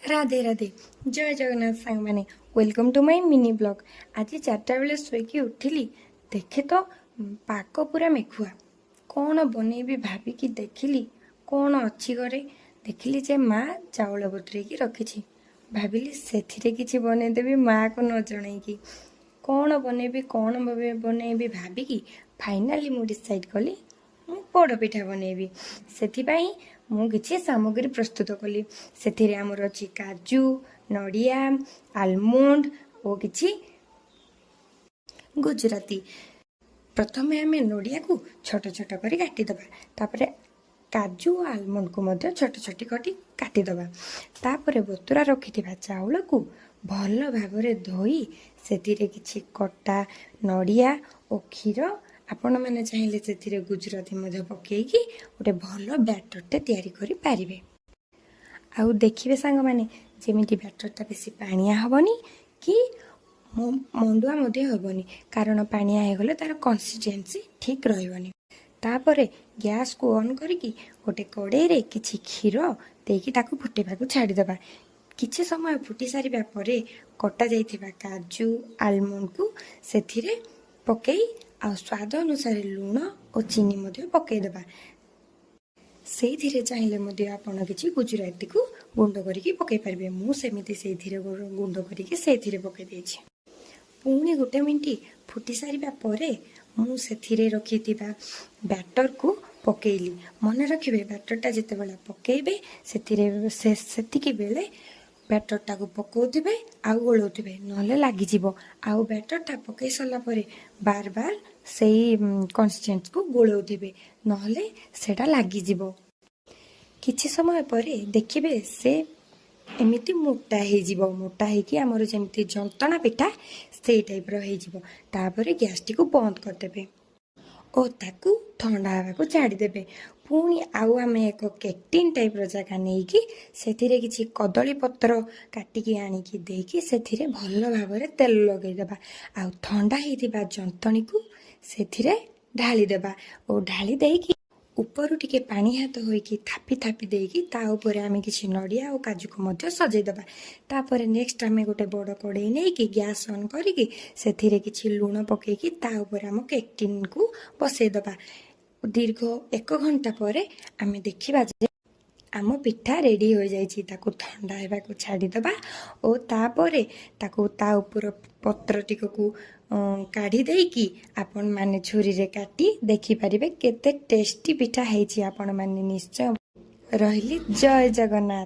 राधे राधे जय जगन्नाथ सांग मैंने welcome to my mini blog. आज 4टा बेले शोकी उठिली देखे तो पाक पूरा मेघुआ कौन बनैबी भाविकी देखिली कौन अच्छी घरे देखिली जे माँ चाउल बतुरेकी रखी भाविली से किसी बनईदेवी माँ को न जनईकी कौन बनैबी कौन बनैबी भाविकी फाइनाली मु डिसाइड कली पोड़पिठा बनैबी से मु किछि सामग्री प्रस्तुत कली से आमर अच्छी काजू नड़िया आलमंड और किछि गुजराती। प्रथम आम नड़िया को छोट छोट कर काटिदेबा तापर काजू और आलमंड को मध्य छोट छोट कटी काटिदेबा तापर बतुरा रखिथिबा चाउल को भल भाव धोई से किछि कटा नड़िया और क्षीर आपण मैंने चाहिए से गुजराती पकईकि गोटे भल बैटरटे तैयारी करि पारिबे। आउ देखिए सांग मैंने जमी बैटरटा बेसी पानिया हेनी कि मंडुआ हेनी कारण पानिया होगले तार कंसिस्टेंसी ठीक रही। तापर गैस को ऑन करके गोटे कड़े रे किछि क्षीर देकी ताकू फुटेबा छाड़ीदेबा किछि समय फुटी सारिबा परे कटा जाइथिबा काजू आलमंड को सेथिरे पकई आ स्वाद अनुसार लुण और चीनी पकईदेबा से चाहिए आपड़ किसी गुजराती को गुंड करके पकई पारे मुझे से गुंड करके से पकई पुणी गोटे मिनट फुटी सारिबा परे मुझे रखी बैटर को पकईली मन रखिए बैटरटा जिते बड़ा पकईबे से बेले बैटरटा को पकाउे आउ गोलाउे ना लगिज आउ बैटरटा पकई सारा बार बार से कंसिस्टेंस को गोलाउे ना लगिज किछि समय परे देखिए से एमती मोटा हो मोटा होमर जमी जंतना पिठा से टाइप रपर गैस टी को बंद करदे और ताकू ठंडा हवा छाड़ीदे पुणी आउ आम एक केक्टिन टाइप जगह नहीं कि से किसी कदली पत्र काटिकी आनिकी देकी से भल भाव तेल लगेदेबा आउ ठंडा होता जंतणी को से ढालीदेबा और ढाली देकी ऊपर टिके पानी हाथ होइकी थापी थापी देकी ता ऊपर आमे किछि नड़िया और काजू को मध्य सजेदेबा तापर नेक्स्ट आमे गोटे बड़ कड़े नहीं कि गैस ऑन करिकी सेथिरे किछि लूण पकेकी ता ऊपर आम केक टिन को बसईदेबा दीर्घ 1 घंटा पर आमे देखिबा जे आम पिठा रेडी हो जाइछि ताकू ठंडा हेबा को छाड़ीदेबा और तापर ताकू ता ऊपर पत्र टिकू काढ़ी देकी आपण माने छुरी रे काटी देखि परिबे केते टेस्टी पिठा हेछि। आपण माने निश्चय रहिली जय जगन्नाथ।